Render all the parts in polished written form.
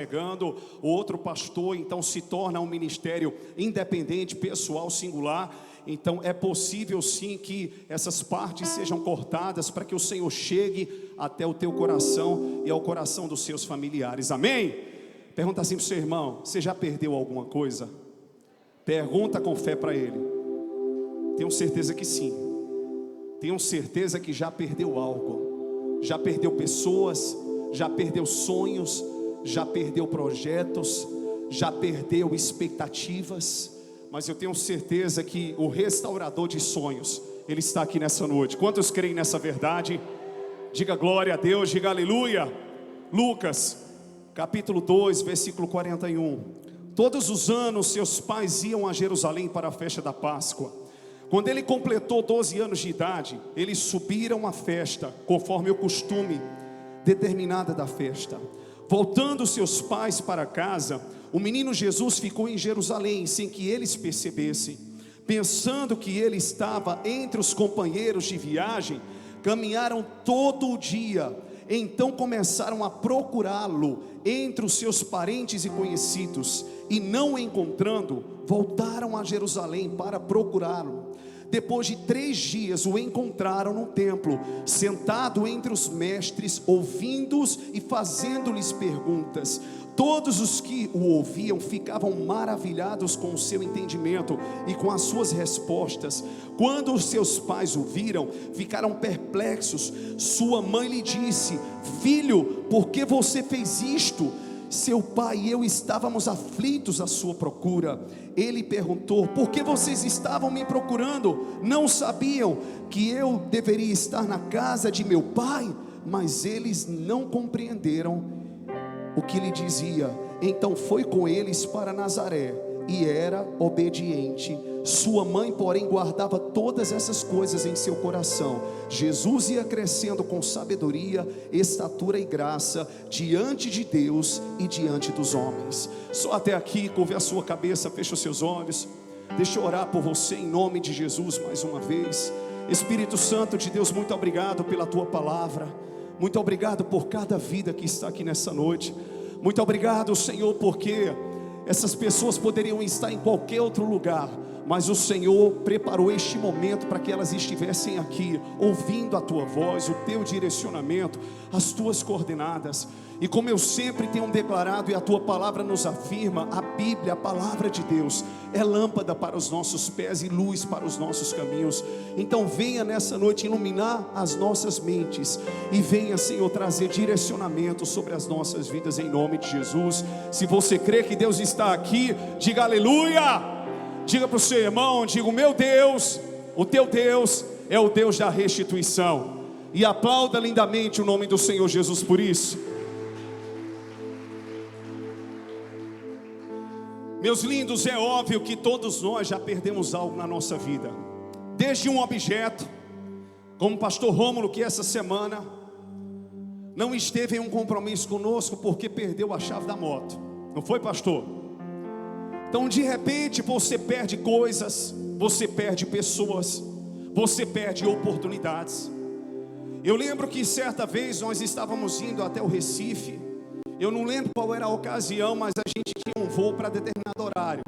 pregando, o outro pastor então se torna um ministério independente, pessoal, singular. Então é possível sim que essas partes sejam cortadas para que o Senhor chegue até o teu coração e ao coração dos seus familiares. Amém? Pergunta assim para o seu irmão: você já perdeu alguma coisa? Pergunta com fé para ele. Tenho certeza que sim. Tenho certeza que já perdeu algo. Já perdeu pessoas, já perdeu sonhos, já perdeu projetos, já perdeu expectativas. Mas eu tenho certeza que o restaurador de sonhos, Ele está aqui nessa noite. Quantos creem nessa verdade? Diga glória a Deus, diga aleluia. Lucas, capítulo 2, versículo 41. Todos os anos seus pais iam a Jerusalém para a festa da Páscoa. Quando ele completou 12 anos de idade, eles subiram à festa, conforme o costume determinada da festa. Voltando seus pais para casa, o menino Jesus ficou em Jerusalém, sem que eles percebessem. Pensando que ele estava entre os companheiros de viagem, caminharam todo o dia. Então começaram a procurá-lo entre os seus parentes e conhecidos, e não o encontrando, voltaram a Jerusalém para procurá-lo. Depois de 3 dias o encontraram no templo, sentado entre os mestres, ouvindo-os e fazendo-lhes perguntas. Todos os que o ouviam ficavam maravilhados com o seu entendimento e com as suas respostas. Quando os seus pais o viram, ficaram perplexos. Sua mãe lhe disse: filho, por que você fez isto? Seu pai e eu estávamos aflitos à sua procura. Ele perguntou: por que vocês estavam me procurando? Não sabiam que eu deveria estar na casa de meu pai? Mas eles não compreenderam o que lhe dizia. Então foi com eles para Nazaré e era obediente. Sua mãe, porém, guardava todas essas coisas em seu coração. Jesus ia crescendo com sabedoria, estatura e graça diante de Deus e diante dos homens. Só até aqui. Curve a sua cabeça, feche os seus olhos. Deixa eu orar por você em nome de Jesus mais uma vez. Espírito Santo de Deus, muito obrigado pela tua palavra. Muito obrigado por cada vida que está aqui nessa noite. Muito obrigado, Senhor, porque essas pessoas poderiam estar em qualquer outro lugar, mas o Senhor preparou este momento para que elas estivessem aqui, ouvindo a tua voz, o teu direcionamento, as tuas coordenadas. E como eu sempre tenho declarado, e a tua palavra nos afirma, a Bíblia, a palavra de Deus, é lâmpada para os nossos pés e luz para os nossos caminhos. Então venha nessa noite iluminar as nossas mentes, e venha, Senhor, trazer direcionamento sobre as nossas vidas em nome de Jesus. Se você crê que Deus está aqui, diga aleluia. Diga para o seu irmão, diga: o meu Deus, o teu Deus é o Deus da restituição. E aplauda lindamente o nome do Senhor Jesus por isso. Meus lindos, é óbvio que todos nós já perdemos algo na nossa vida. Desde um objeto, como o pastor Rômulo, que essa semana não esteve em um compromisso conosco porque perdeu a chave da moto. Não foi, pastor? Então de repente você perde coisas, você perde pessoas, você perde oportunidades. Eu lembro que certa vez nós estávamos indo até o Recife. Eu não lembro qual era a ocasião, mas a gente tinha um voo para determinado horário.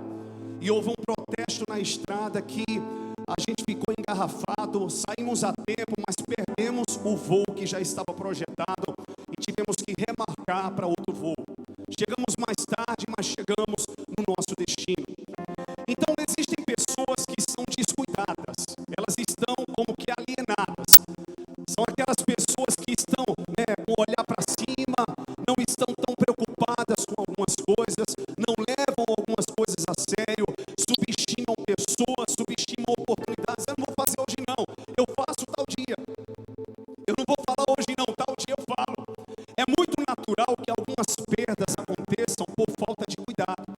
E houve um protesto na estrada que a gente ficou engarrafado, saímos a tempo, mas perdemos o voo que já estava projetado e tivemos que remarcar para outro voo. Chegamos mais tarde, mas chegamos no nosso destino. Então existem pessoas que são descuidadas, elas estão como que alienadas. São aquelas pessoas que estão com o olhar para cima, não estão tão preocupadas com algumas coisas, não levam algumas coisas a sério, subestimam pessoas, subestimam oportunidades. Eu não vou fazer hoje não, eu faço tal dia. Eu não vou falar hoje não, tal dia eu falo. É muito natural que algumas perdas aconteçam por falta de cuidado.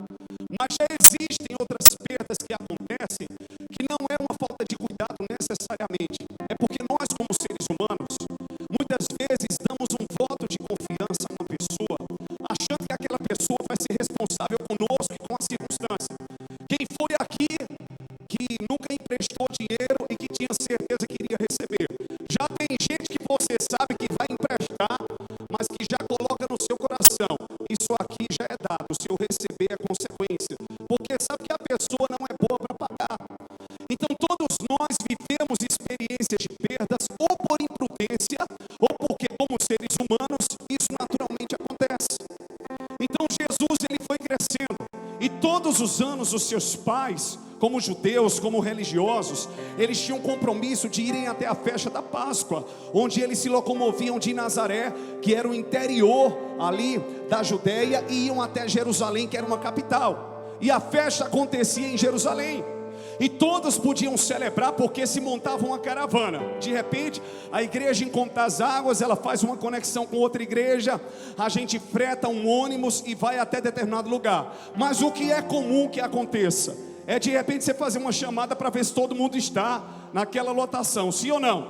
Mas já existem outras perdas que acontecem que não é uma falta de cuidado necessariamente. É porque nós, como seres humanos, muitas vezes damos um voto de confiança a uma pessoa, achando que aquela pessoa vai ser responsável conosco e com a circunstância. Quem foi aqui que nunca emprestou dinheiro e que tinha certeza que iria receber? Já tem gente que você sabe que vai emprestar, mas que já coloca no seu coração: isso aqui já é receber a consequência, porque sabe que a pessoa não é boa para pagar. Então todos nós vivemos experiências de perdas, ou por imprudência, ou porque como seres humanos, isso naturalmente acontece. Então Jesus, ele foi crescendo, e todos os anos os seus pais, como judeus, como religiosos, eles tinham compromisso de irem até a festa da Páscoa, onde eles se locomoviam de Nazaré, que era o interior ali da Judeia, e iam até Jerusalém, que era uma capital, e a festa acontecia em Jerusalém. E todos podiam celebrar porque se montava uma caravana. De repente, a igreja em Conta das Águas, ela faz uma conexão com outra igreja, a gente freta um ônibus e vai até determinado lugar. Mas o que é comum que aconteça é de repente você fazer uma chamada para ver se todo mundo está naquela lotação, sim ou não?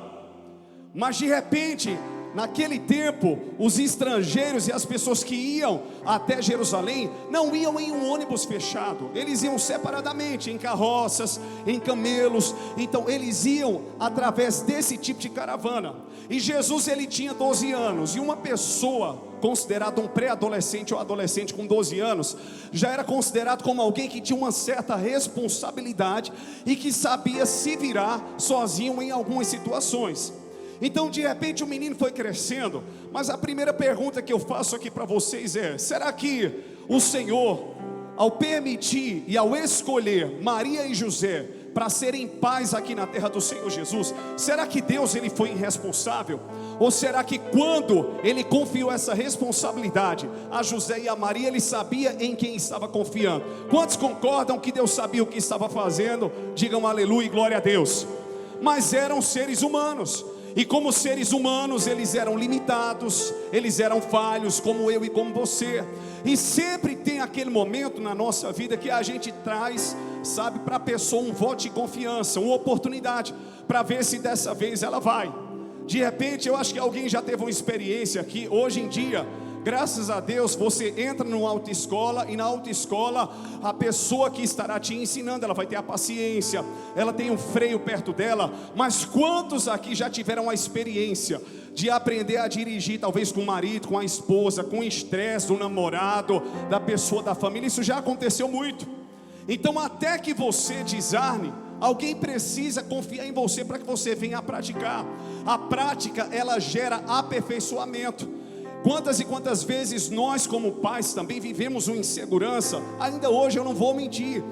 Mas de repente, naquele tempo, os estrangeiros e as pessoas que iam até Jerusalém não iam em um ônibus fechado, eles iam separadamente, em carroças, em camelos. Então eles iam através desse tipo de caravana. E Jesus, ele tinha 12 anos, e uma pessoa considerado um pré-adolescente ou adolescente com 12 anos, já era considerado como alguém que tinha uma certa responsabilidade e que sabia se virar sozinho em algumas situações. Então de repente o menino foi crescendo, mas a primeira pergunta que eu faço aqui para vocês é: será que o Senhor, ao permitir e ao escolher Maria e José para serem pais aqui na terra do Senhor Jesus, será que Deus, ele foi irresponsável? Ou será que quando ele confiou essa responsabilidade a José e a Maria, ele sabia em quem estava confiando? Quantos concordam que Deus sabia o que estava fazendo? Digam aleluia e glória a Deus. Mas eram seres humanos, e como seres humanos eles eram limitados, eles eram falhos, como eu e como você. E sempre tem aquele momento na nossa vida que a gente traz, sabe, para a pessoa um voto de confiança, uma oportunidade, para ver se dessa vez ela vai. De repente, eu acho que alguém já teve uma experiência aqui. Hoje em dia, graças a Deus, você entra numa autoescola, e na autoescola a pessoa que estará te ensinando, ela vai ter a paciência, ela tem um freio perto dela. Mas quantos aqui já tiveram a experiência de aprender a dirigir, talvez com o marido, com a esposa, com o estresse do namorado, da pessoa da família? Isso já aconteceu muito. Então até que você desarme, alguém precisa confiar em você para que você venha a praticar. A prática, ela gera aperfeiçoamento. Quantas e quantas vezes nós como pais também vivemos uma insegurança? Ainda hoje eu não vou mentir,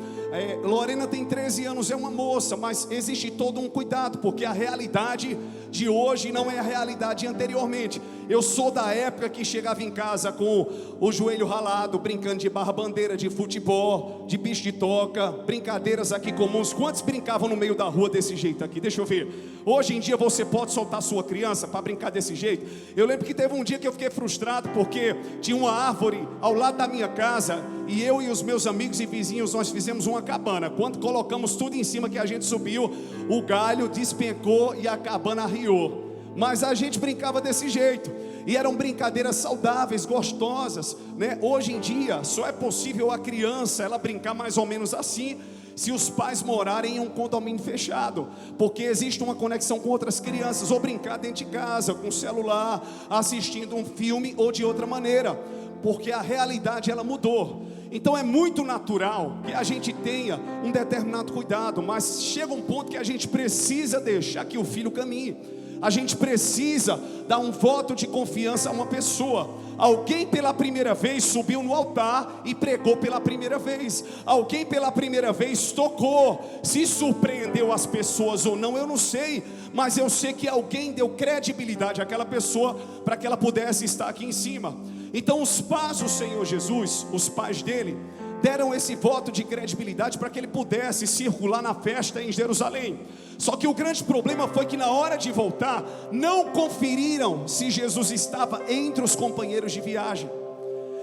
Lorena tem 13 anos, é uma moça, mas existe todo um cuidado, porque a realidade de hoje não é a realidade anteriormente. Eu sou da época que chegava em casa com o joelho ralado, brincando de barra-bandeira, de futebol, de bicho de toca, brincadeiras aqui comuns. Quantos brincavam no meio da rua desse jeito aqui? Deixa eu ver. Hoje em dia você pode soltar sua criança para brincar desse jeito? Eu lembro que teve um dia que eu fiquei frustrado, porque tinha uma árvore ao lado da minha casa, e eu e os meus amigos e vizinhos, nós fizemos uma cabana. Quando colocamos tudo em cima que a gente subiu, o galho despencou e a cabana arriou. Mas a gente brincava desse jeito, e eram brincadeiras saudáveis, gostosas, né? Hoje em dia só é possível a criança ela brincar mais ou menos assim se os pais morarem em um condomínio fechado, porque existe uma conexão com outras crianças, ou brincar dentro de casa, com celular, assistindo um filme, ou de outra maneira, porque a realidade ela mudou. Então é muito natural que a gente tenha um determinado cuidado, mas chega um ponto que a gente precisa deixar que o filho caminhe. A gente precisa dar um voto de confiança a uma pessoa. Alguém pela primeira vez subiu no altar e pregou pela primeira vez. Alguém pela primeira vez tocou. Se surpreendeu as pessoas ou não, eu não sei, mas eu sei que alguém deu credibilidade àquela pessoa para que ela pudesse estar aqui em cima. Então os pais do Senhor Jesus, os pais dele, deram esse voto de credibilidade para que ele pudesse circular na festa em Jerusalém. Só que o grande problema foi que na hora de voltar, não conferiram se Jesus estava entre os companheiros de viagem.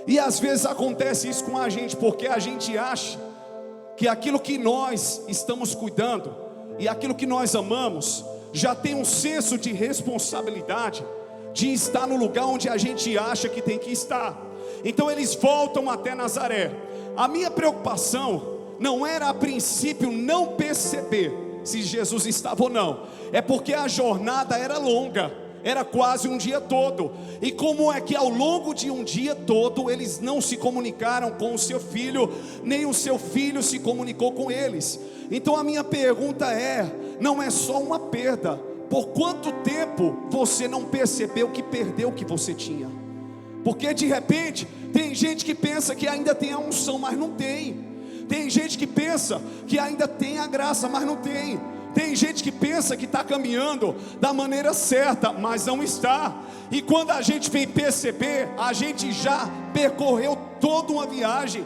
E às vezes acontece isso com a gente, porque a gente acha que aquilo que nós estamos cuidando e aquilo que nós amamos já tem um senso de responsabilidade de estar no lugar onde a gente acha que tem que estar. Então eles voltam até Nazaré. A minha preocupação não era a princípio não perceber se Jesus estava ou não, é porque a jornada era longa, era quase um dia todo. E como é que ao longo de um dia todo eles não se comunicaram com o seu filho, nem o seu filho se comunicou com eles? Então a minha pergunta não é só uma perda. Por quanto tempo você não percebeu que perdeu o que você tinha? Porque de repente tem gente que pensa que ainda tem a unção, mas não tem. Tem gente que pensa que ainda tem a graça, mas não tem. Tem gente que pensa que está caminhando da maneira certa, mas não está. E quando a gente vem perceber, a gente já percorreu toda uma viagem.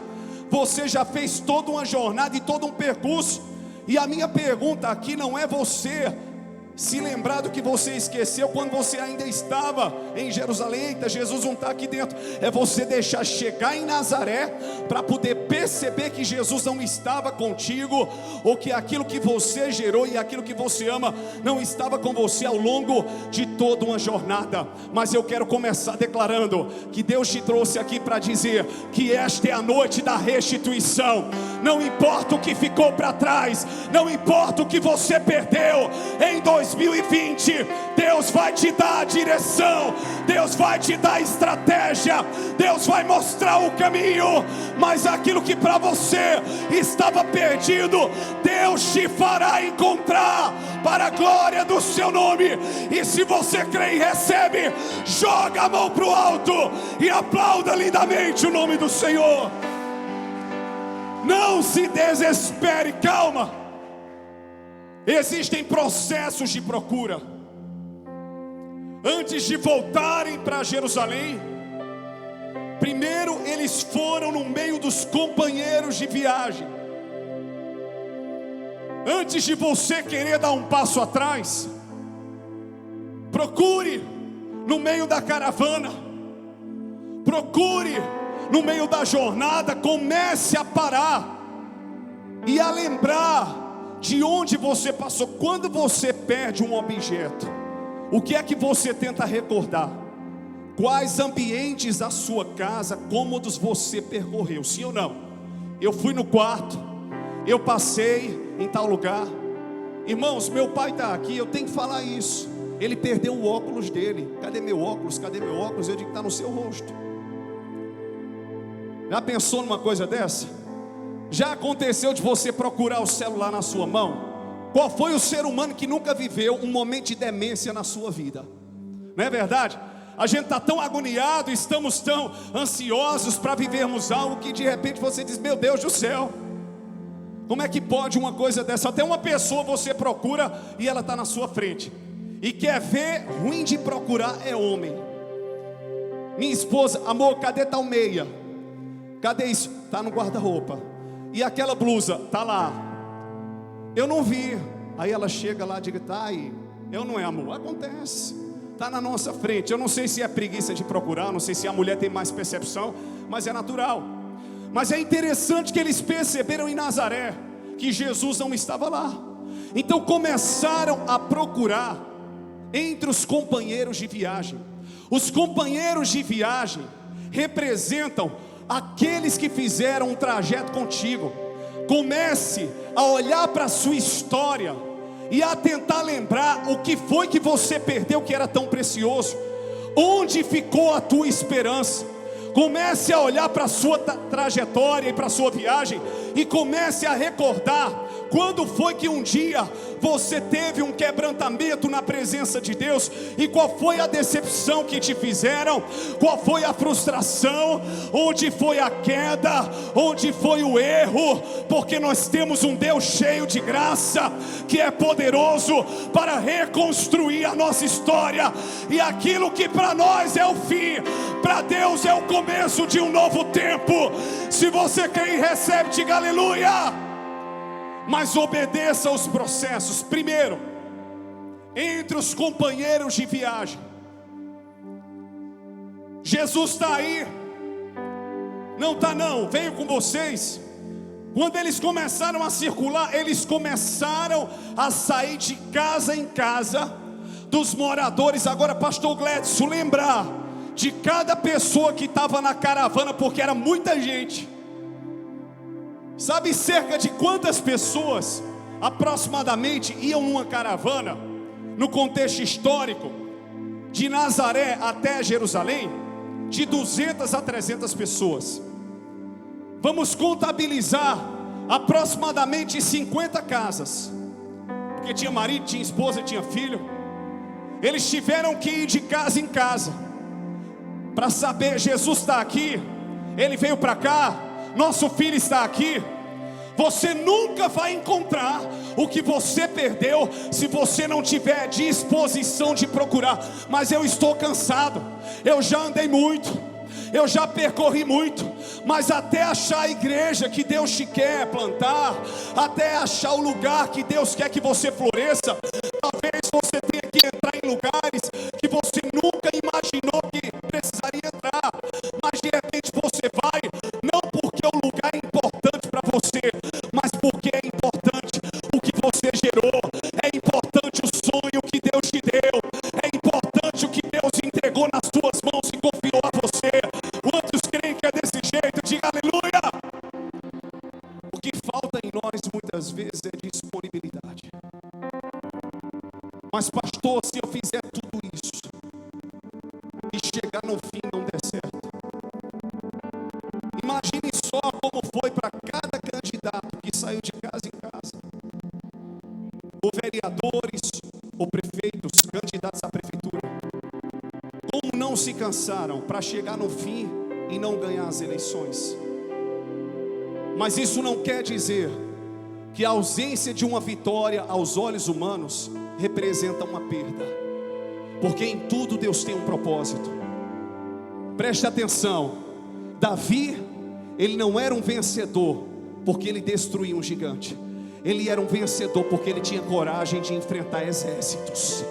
Você já fez toda uma jornada e todo um percurso. E a minha pergunta aqui não é você se lembrar do que você esqueceu quando você ainda estava em Jerusalém. Eita, Jesus não está aqui dentro. É você deixar chegar em Nazaré para poder perceber que Jesus não estava contigo, ou que aquilo que você gerou e aquilo que você ama não estava com você ao longo de toda uma jornada. Mas eu quero começar declarando que Deus te trouxe aqui para dizer que esta é a noite da restituição. Não importa o que ficou para trás, não importa o que você perdeu em 2020, Deus vai te dar a direção, Deus vai te dar a estratégia, Deus vai mostrar o caminho. Mas aquilo que para você estava perdido, Deus te fará encontrar, para a glória do seu nome. E se você crê e recebe, joga a mão para o alto e aplauda lindamente o nome do Senhor. Não se desespere, calma. Existem processos de procura. Antes de voltarem para Jerusalém, primeiro eles foram no meio dos companheiros de viagem. Antes de você querer dar um passo atrás, procure no meio da caravana, procure no meio da jornada, comece a parar e a lembrar de onde você passou. Quando você perde um objeto, o que é que você tenta recordar? Quais ambientes da sua casa, cômodos você percorreu? Sim ou não? Eu fui no quarto, eu passei em tal lugar. Irmãos, meu pai está aqui, eu tenho que falar isso. Ele perdeu o óculos dele. Cadê meu óculos? Cadê meu óculos? Eu digo que está no seu rosto. Já pensou numa coisa dessa? Já aconteceu de você procurar o celular na sua mão? Qual foi o ser humano que nunca viveu um momento de demência na sua vida? Não é verdade? A gente está tão agoniado, estamos tão ansiosos para vivermos algo que de repente você diz: meu Deus do céu, como é que pode uma coisa dessa? Até uma pessoa você procura e ela está na sua frente. E quer ver, ruim de procurar é homem. Minha esposa: amor, cadê tal meia? Cadê isso? Está no guarda-roupa. E aquela blusa? Está lá. Eu não vi. Aí ela chega lá e diz: tá aí. Eu não é, amor. Acontece. Está na nossa frente. Eu não sei se é preguiça de procurar, não sei se a mulher tem mais percepção, mas é natural. Mas é interessante que eles perceberam em Nazaré que Jesus não estava lá. Então começaram a procurar entre os companheiros de viagem. Os companheiros de viagem representam aqueles que fizeram um trajeto contigo. Comece a olhar para a sua história e a tentar lembrar o que foi que você perdeu que era tão precioso. Onde ficou a tua esperança? Comece a olhar para a sua trajetória e para a sua viagem e comece a recordar quando foi que um dia você teve um quebrantamento na presença de Deus, e qual foi a decepção que te fizeram, qual foi a frustração, onde foi a queda, onde foi o erro, porque nós temos um Deus cheio de graça, que é poderoso para reconstruir a nossa história, e aquilo que para nós é o fim, para Deus é o começo de um novo tempo. Se você quer e recebe, diga aleluia. Mas obedeça aos processos. Primeiro, entre os companheiros de viagem, Jesus está aí. Não está não, veio com vocês. Quando eles começaram a circular, eles começaram a sair de casa em casa dos moradores. Agora, pastor Gledson, lembrar de cada pessoa que estava na caravana, porque era muita gente. Sabe cerca de quantas pessoas aproximadamente iam numa caravana, no contexto histórico? de Nazaré até Jerusalém, de 200 a 300 pessoas. Vamos contabilizar aproximadamente 50 casas, porque tinha marido, tinha esposa, tinha filho. Eles tiveram que ir de casa em casa para saber: Jesus está aqui, ele veio para cá, nosso filho está aqui. Você nunca vai encontrar o que você perdeu se você não tiver disposição de procurar. Mas eu estou cansado, eu já andei muito, eu já percorri muito, mas até achar a igreja que Deus te quer plantar, até achar o lugar que Deus quer que você floresça, talvez você tenha que entrar em lugares que você nunca imaginou que precisaria entrar. Mas de repente você vai, não porque o lugar é importante para você, mas porque é importante o que você gerou, é importante o sonho que Deus te deu, é importante o que Deus entregou nas tuas mãos e confiou a você. Quantos creem que é desse jeito? Diga aleluia! O que falta em nós muitas vezes é disponibilidade. Mas pastor, se eu fizer tudo isso e chegar no fim não der certo, imagine só como foi para cada candidato que saiu de casa em casa, ou vereadores, ou prefeitos, candidatos à prefeitura, como não se cansaram para chegar no fim e não ganhar as eleições. Mas isso não quer dizer que a ausência de uma vitória aos olhos humanos representa uma perda, porque em tudo Deus tem um propósito. Preste atenção, Davi, ele não era um vencedor porque ele destruía um gigante, ele era um vencedor porque ele tinha coragem de enfrentar exércitos.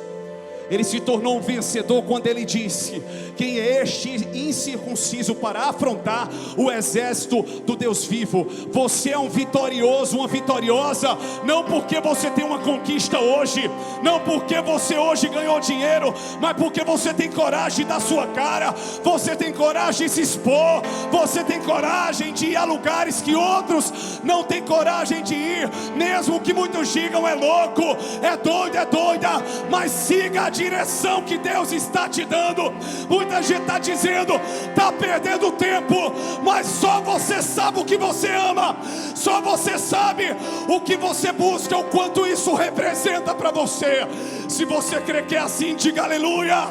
Ele se tornou um vencedor quando ele disse: quem é este incircunciso para afrontar o exército do Deus vivo? Você é um vitorioso, uma vitoriosa, não porque você tem uma conquista hoje, não porque você hoje ganhou dinheiro, mas porque você tem coragem da sua cara, você tem coragem de se expor, você tem coragem de ir a lugares que outros não têm coragem de ir, mesmo que muitos digam é louco, é doido, é doida, mas siga a direção que Deus está te dando. Muita gente está dizendo, está perdendo tempo, mas só você sabe o que você ama, só você sabe o que você busca, o quanto isso representa para você. Se você crê que é assim, diga aleluia.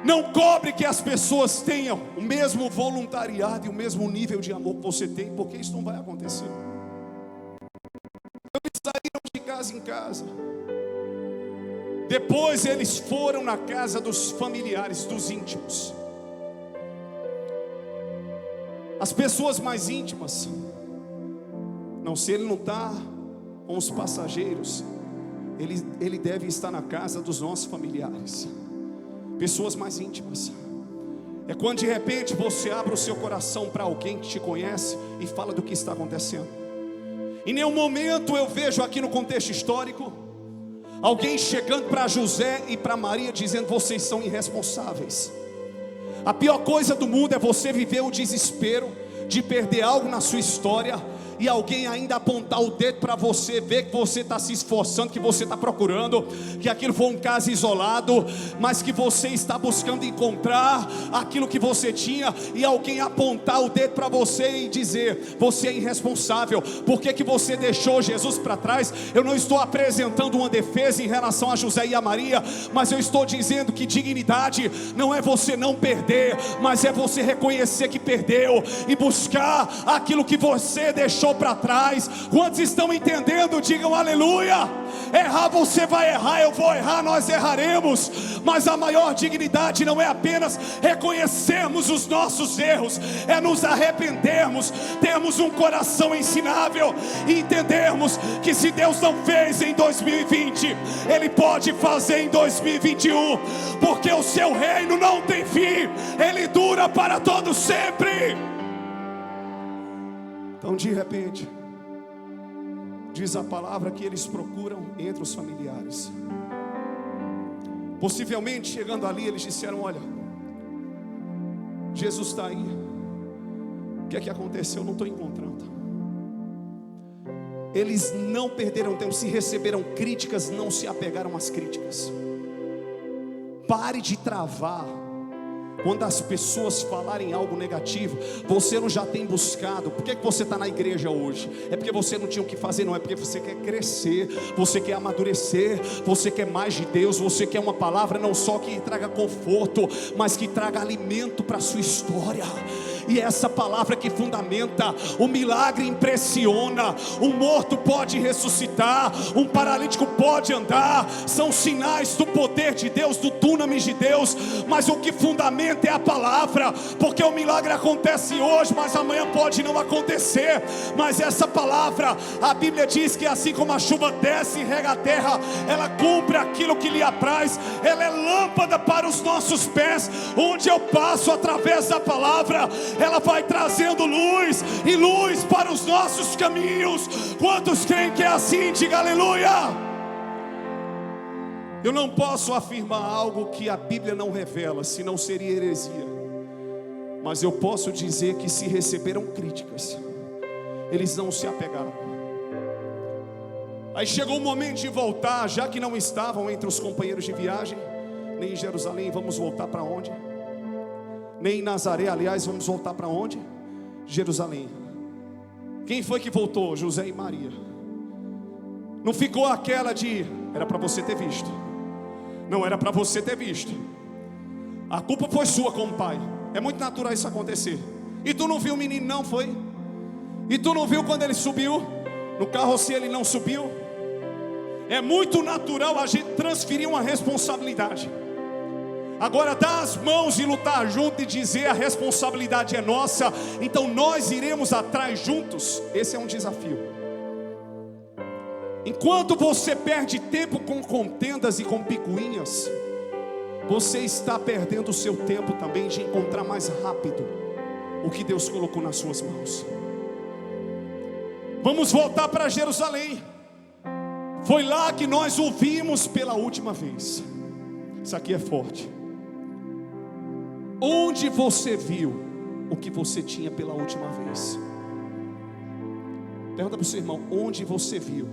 Não cobre que as pessoas tenham o mesmo voluntariado e o mesmo nível de amor que você tem, porque isso não vai acontecer. Eles saíram de casa em casa, depois eles foram na casa dos familiares, dos íntimos. As pessoas mais íntimas, não, se ele não está com os passageiros, ele deve estar na casa dos nossos familiares. Pessoas mais íntimas. É quando de repente você abre o seu coração para alguém que te conhece e fala do que está acontecendo. Em nenhum momento eu vejo aqui no contexto histórico alguém chegando para José e para Maria dizendo: vocês são irresponsáveis. A pior coisa do mundo é você viver o desespero de perder algo na sua história e alguém ainda apontar o dedo para você, ver que você está se esforçando, que você está procurando, que aquilo foi um caso isolado, mas que você está buscando encontrar aquilo que você tinha, e alguém apontar o dedo para você e dizer: você é irresponsável, por que você deixou Jesus para trás? Eu não estou apresentando uma defesa em relação a José e a Maria, mas eu estou dizendo que dignidade não é você não perder, mas é você reconhecer que perdeu e buscar aquilo que você deixou para trás. Quantos estão entendendo? Digam aleluia. Errar você vai errar, eu vou errar, nós erraremos, mas a maior dignidade não é apenas reconhecermos os nossos erros, é nos arrependermos, termos um coração ensinável e entendermos que se Deus não fez em 2020, Ele pode fazer em 2021, porque o seu reino não tem fim, Ele dura para todo sempre. Então de repente, diz a palavra que eles procuram entre os familiares. Possivelmente chegando ali eles disseram: olha, Jesus está aí, o que é que aconteceu? Não estou encontrando. Eles não perderam tempo, se receberam críticas, não se apegaram às críticas. Pare de travar. Quando as pessoas falarem algo negativo, você não já tem buscado. Por que você está na igreja hoje? É porque você não tinha o que fazer, não. É porque você quer crescer, você quer amadurecer, você quer mais de Deus. Você quer uma palavra não só que traga conforto, mas que traga alimento para a sua história. E essa palavra que fundamenta. O milagre impressiona. Um morto pode ressuscitar, um paralítico pode andar. São sinais do poder de Deus, do dunamis de Deus. Mas o que fundamenta é a palavra. Porque o milagre acontece hoje, mas amanhã pode não acontecer. Mas essa palavra, a Bíblia diz que assim como a chuva desce e rega a terra, ela cumpre aquilo que lhe apraz. Ela é lâmpada para os nossos pés. Onde eu passo através da palavra, ela vai trazendo luz, e luz para os nossos caminhos. Quantos creem que é assim? Diga aleluia. Eu não posso afirmar algo que a Bíblia não revela, senão seria heresia. Mas eu posso dizer que se receberam críticas, eles não se apegaram. Aí chegou o momento de voltar, já que não estavam entre os companheiros de viagem, nem em Jerusalém. Vamos voltar para onde? Nem em Nazaré, aliás, vamos voltar para onde? Jerusalém. Quem foi que voltou? José e Maria. Não ficou aquela de, era para você ter visto. Não era para você ter visto. A culpa foi sua como pai. É muito natural isso acontecer. E tu não viu o menino não, foi? E tu não viu quando ele subiu no carro, se ele não subiu? É muito natural a gente transferir uma responsabilidade. Agora dar as mãos e lutar junto e dizer a responsabilidade é nossa, então nós iremos atrás juntos. Esse é um desafio. Enquanto você perde tempo com contendas e com picuinhas, você está perdendo o seu tempo também de encontrar mais rápido o que Deus colocou nas suas mãos. Vamos voltar para Jerusalém. Foi lá que nós ouvimos pela última vez. Isso aqui é forte. Onde você viu o que você tinha pela última vez? Pergunta para o seu irmão: onde você viu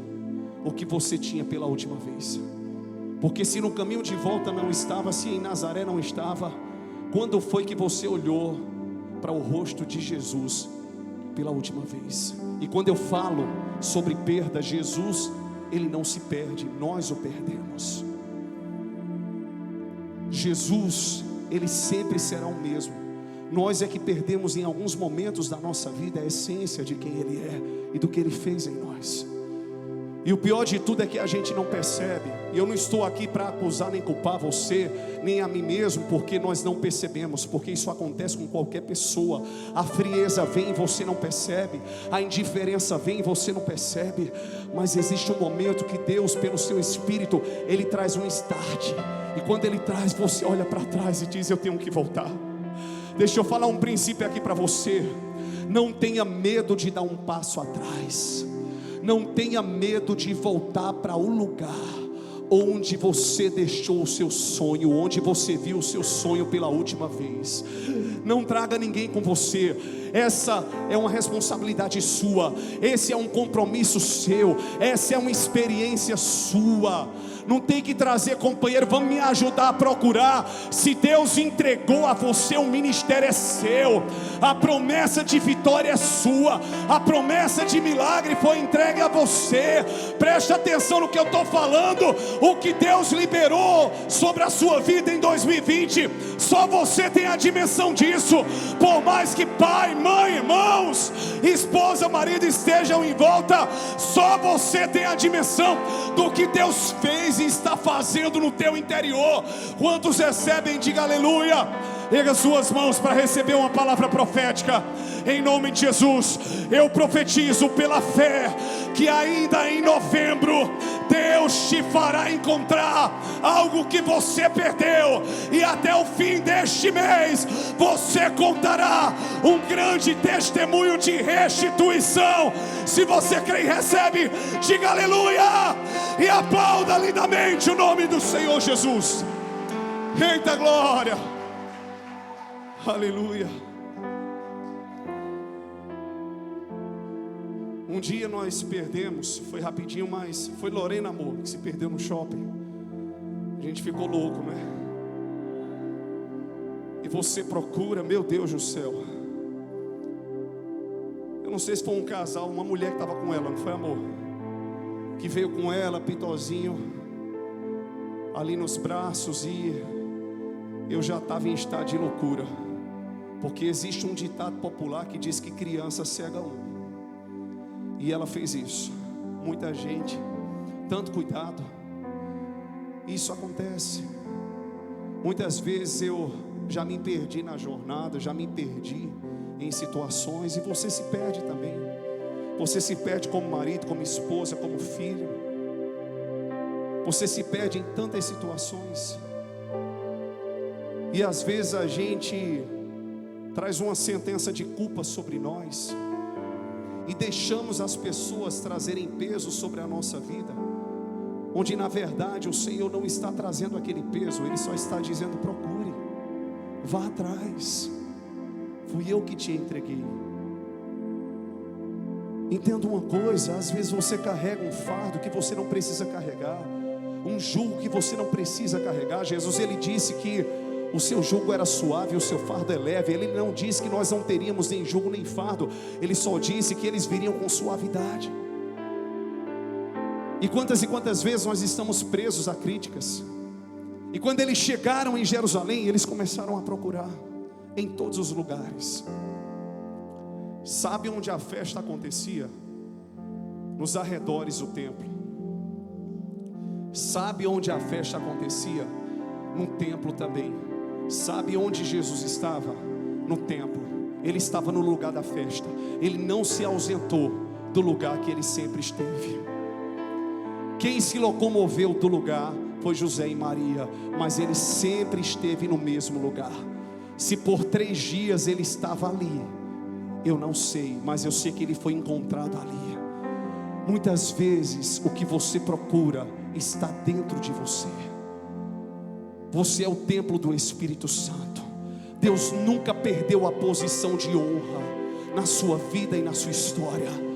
o que você tinha pela última vez? Porque se no caminho de volta não estava, se em Nazaré não estava, quando foi que você olhou para o rosto de Jesus pela última vez? E quando eu falo sobre perda, Jesus, ele não se perde, nós o perdemos. Jesus, ele sempre será o mesmo. Nós é que perdemos em alguns momentos da nossa vida a essência de quem ele é e do que ele fez em nós. E o pior de tudo é que a gente não percebe. E eu não estou aqui para acusar nem culpar você, nem a mim mesmo, porque nós não percebemos, porque isso acontece com qualquer pessoa. A frieza vem e você não percebe, a indiferença vem e você não percebe. Mas existe um momento que Deus, pelo seu Espírito, ele traz um start. E quando ele traz, você olha para trás e diz: eu tenho que voltar. Deixa eu falar um princípio aqui para você. Não tenha medo de dar um passo atrás. Não tenha medo de voltar para o lugar onde você deixou o seu sonho, onde você viu o seu sonho pela última vez. Não traga ninguém com você. Essa é uma responsabilidade sua. Esse é um compromisso seu. Essa é uma experiência sua. Não tem que trazer companheiro. Vamos me ajudar a procurar. Se Deus entregou a você, o ministério é seu. A promessa de vitória é sua. A promessa de milagre foi entregue a você. Preste atenção no que eu estou falando. O que Deus liberou sobre a sua vida em 2020, só você tem a dimensão disso. Por mais que pai, mãe, irmãos, esposa, marido estejam em volta, só você tem a dimensão do que Deus fez e está fazendo no teu interior. Quantos recebem? Diga aleluia. Erga suas mãos para receber uma palavra profética. Em nome de Jesus, eu profetizo pela fé que ainda em novembro Deus te fará encontrar algo que você perdeu, e até o fim deste mês você contará um grande testemunho de restituição. Se você crê e recebe, diga aleluia e aplauda lindamente o nome do Senhor Jesus. Eita glória, aleluia. Um dia nós perdemos, foi rapidinho, mas foi Lorena, amor, que se perdeu no shopping. A gente ficou louco, né? e você procura, meu Deus do céu. Eu não sei se foi um casal, uma mulher que estava com ela, não foi, amor? Que veio com ela, pitozinho, ali nos braços, e eu já estava em estado de loucura. Porque existe um ditado popular que diz que criança cega um. E ela fez isso. Muita gente, tanto cuidado. Isso acontece. Muitas vezes eu já me perdi na jornada, já me perdi em situações, e você se perde também. Você se perde como marido, como esposa, como filho. Você se perde em tantas situações. E às vezes a gente traz uma sentença de culpa sobre nós, e deixamos as pessoas trazerem peso sobre a nossa vida, onde na verdade o Senhor não está trazendo aquele peso. Ele só está dizendo: procure, vá atrás, fui eu que te entreguei. Entenda uma coisa: às vezes você carrega um fardo que você não precisa carregar, um jugo que você não precisa carregar. Jesus, ele disse que o seu jugo era suave e o seu fardo é leve. Ele não disse que nós não teríamos nem jugo nem fardo. Ele só disse que eles viriam com suavidade. E quantas vezes nós estamos presos a críticas. E quando eles chegaram em Jerusalém, eles começaram a procurar em todos os lugares. Sabe onde a festa acontecia? Nos arredores do templo. Sabe onde a festa acontecia? No templo também. Sabe onde Jesus estava? No templo. Ele estava no lugar da festa. Ele não se ausentou do lugar que ele sempre esteve. Quem se locomoveu do lugar foi José e Maria, mas ele sempre esteve no mesmo lugar. Se por 3 dias ele estava ali, eu não sei, mas eu sei que ele foi encontrado ali. Muitas vezes o que você procura está dentro de você. Você é o templo do Espírito Santo. Deus nunca perdeu a posição de honra na sua vida e na sua história.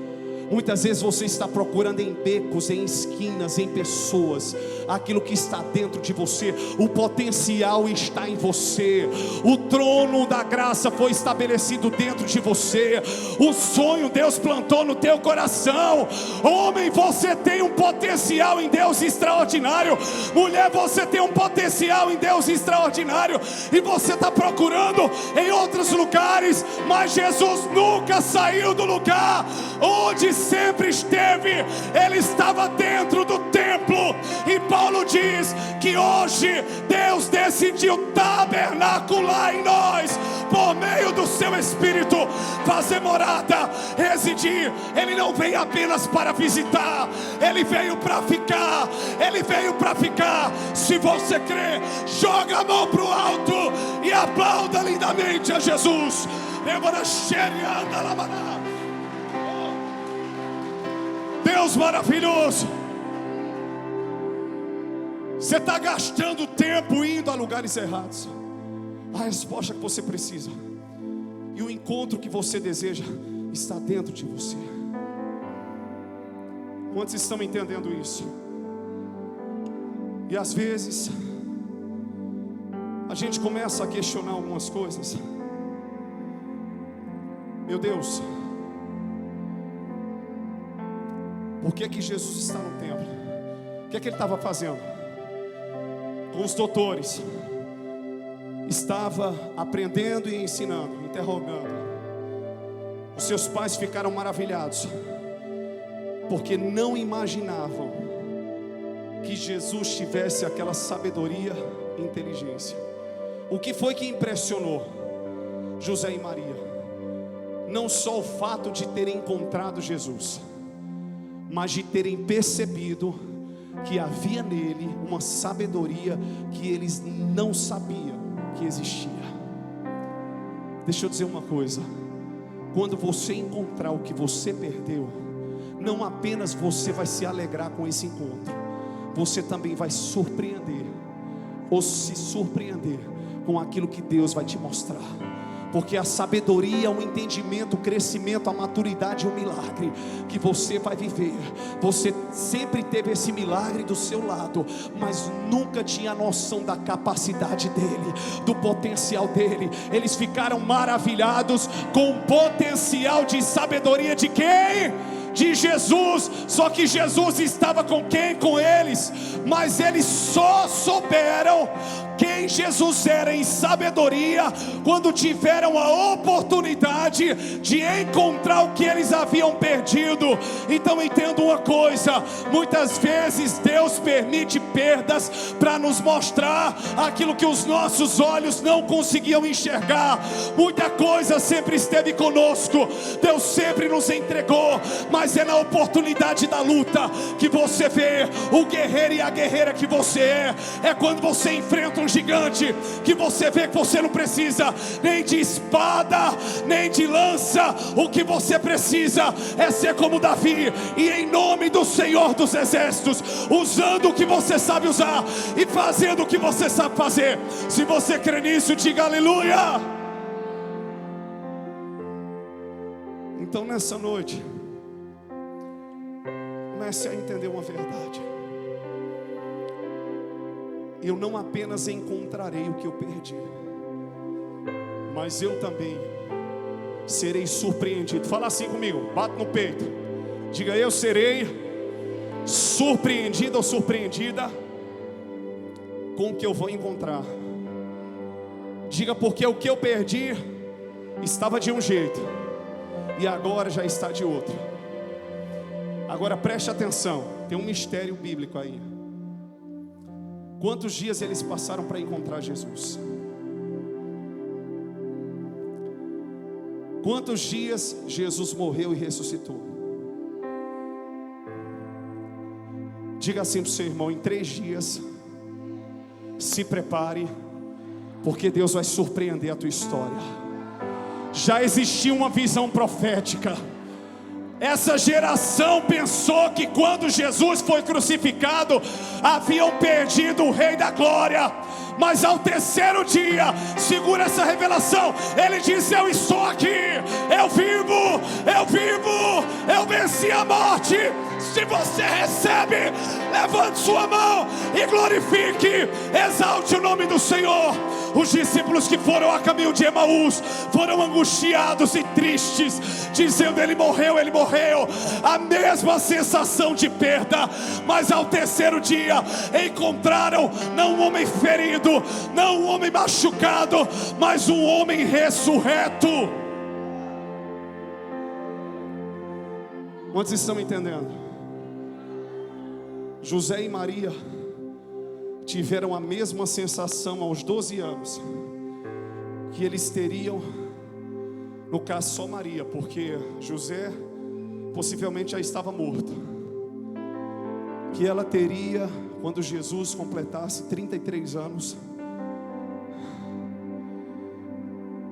Muitas vezes você está procurando em becos, em esquinas, em pessoas, aquilo que está dentro de você. O potencial está em você. O trono da graça foi estabelecido dentro de você. O sonho Deus plantou no teu coração. Homem, você tem um potencial em Deus extraordinário. Mulher, você tem um potencial em Deus extraordinário. E você está procurando em outros lugares, mas Jesus nunca saiu do lugar onde sempre esteve. Ele estava dentro do templo. E Paulo diz que hoje Deus decidiu tabernacular em nós, por meio do seu Espírito, fazer morada, residir. Ele não veio apenas para visitar, ele veio para ficar. Ele veio para ficar. Se você crê, joga a mão para o alto e aplauda lindamente a Jesus. Deus maravilhoso. Você está gastando tempo indo a lugares errados. A resposta que você precisa e o encontro que você deseja está dentro de você. Quantos estão entendendo isso? E às vezes a gente começa a questionar algumas coisas. Meu Deus, por que Jesus está no templo? O que ele estava fazendo? Com os doutores, estava aprendendo e ensinando, interrogando. Os seus pais ficaram maravilhados, porque não imaginavam que Jesus tivesse aquela sabedoria e inteligência. O que foi que impressionou José e Maria? Não só o fato de terem encontrado Jesus, mas de terem percebido que havia nele uma sabedoria que eles não sabiam que existia. Deixa eu dizer uma coisa: quando você encontrar o que você perdeu, não apenas você vai se alegrar com esse encontro, você também vai surpreender, ou se surpreender com aquilo que Deus vai te mostrar. porque a sabedoria, o entendimento, o crescimento, a maturidade e o milagre que você vai viver. Você sempre teve esse milagre do seu lado, mas nunca tinha noção da capacidade dele, do potencial dele. Eles ficaram maravilhados com o potencial de sabedoria de quem? De Jesus. Só que Jesus estava com quem? Com eles. Mas eles só souberam quem Jesus era em sabedoria quando tiveram a oportunidade de encontrar o que eles haviam perdido. Então entenda uma coisa: muitas vezes Deus permite perdas para nos mostrar aquilo que os nossos olhos não conseguiam enxergar. Muita coisa sempre esteve conosco, Deus sempre nos entregou, mas é na oportunidade da luta que você vê o guerreiro e a guerreira que você é. É quando você enfrenta um gigante que você vê que você não precisa nem de espada, nem de lança. O que você precisa é ser como Davi, e em nome do Senhor dos Exércitos, usando o que você sabe usar e fazendo o que você sabe fazer. Se você crê nisso, diga aleluia. Então nessa noite, comece a entender uma verdade: eu não apenas encontrarei o que eu perdi, mas eu também serei surpreendido. Fala assim comigo, bate no peito, diga: eu serei surpreendido ou surpreendida com o que eu vou encontrar. Diga: porque o que eu perdi estava de um jeito e agora já está de outro. Agora preste atenção, tem um mistério bíblico aí. Quantos dias eles passaram para encontrar Jesus? Quantos dias Jesus morreu e ressuscitou? Diga assim para o seu irmão: em 3 dias, se prepare, porque Deus vai surpreender a tua história. Já existia uma visão profética. Essa geração pensou que quando Jesus foi crucificado, haviam perdido o Rei da Glória. Mas ao terceiro dia, segura essa revelação, ele diz: eu estou aqui, eu vivo, eu venci a morte. Se você recebe, levante sua mão e glorifique, exalte o nome do Senhor. Os discípulos que foram a caminho de Emaús foram angustiados e tristes, dizendo: ele morreu. A mesma sensação de perda. Mas ao terceiro dia encontraram não um homem ferido, não um homem machucado, mas um homem ressurreto. Quantos estão entendendo? José e Maria tiveram a mesma sensação aos 12 anos que eles teriam, no caso só Maria, porque José possivelmente já estava morto, que ela teria quando Jesus completasse 33 anos.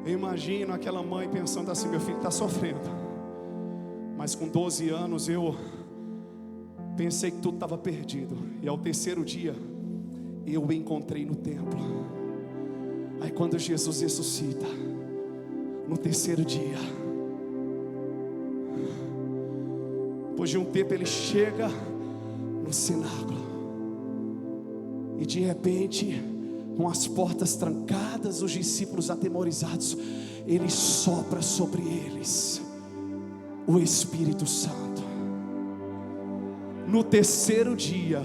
Eu imagino aquela mãe pensando assim: meu filho está sofrendo, mas com 12 anos eu pensei que tudo estava perdido, e ao terceiro dia eu o encontrei no templo. Aí quando Jesus ressuscita, no terceiro dia, depois de um tempo, ele chega no cenáculo, e de repente, com as portas trancadas, os discípulos atemorizados, ele sopra sobre eles o Espírito Santo. No terceiro dia,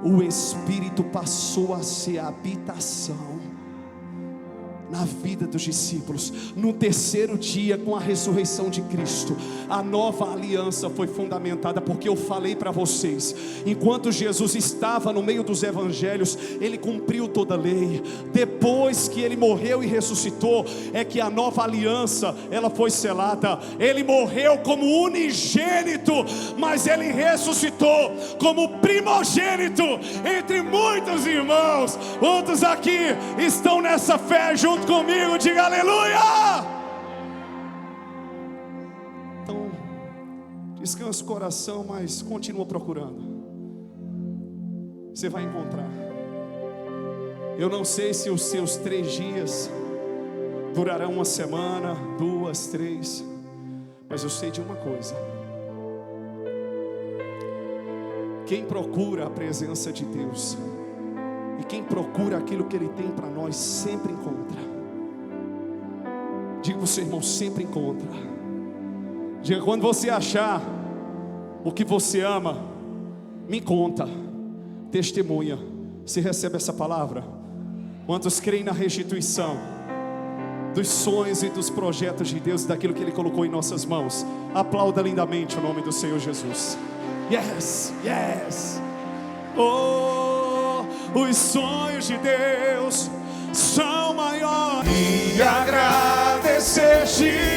o Espírito passou a ser a habitação na vida dos discípulos. No terceiro dia, com a ressurreição de Cristo, a nova aliança foi fundamentada, porque eu falei para vocês, enquanto Jesus estava no meio dos evangelhos, ele cumpriu toda a lei. Depois que ele morreu e ressuscitou, é que a nova aliança ela foi selada. Ele morreu como unigênito, mas ele ressuscitou como primogênito entre muitos irmãos. Quantos aqui estão nessa fé junto comigo? Diga aleluia. Então descansa o coração, mas continua procurando. Você vai encontrar. Eu não sei se os seus 3 dias Durará uma semana, 2, 3. Mas eu sei de uma coisa: quem procura a presença de Deus e quem procura aquilo que Ele tem para nós, sempre encontra. Diga para o seu irmão, sempre encontra. Diga, quando você achar o que você ama, me conta, testemunha. Você recebe essa palavra? Quantos creem na restituição dos sonhos e dos projetos de Deus, daquilo que Ele colocou em nossas mãos? Aplauda lindamente o nome do Senhor Jesus. Yes, yes. Oh, os sonhos de Deus são maiores. E agradecer-te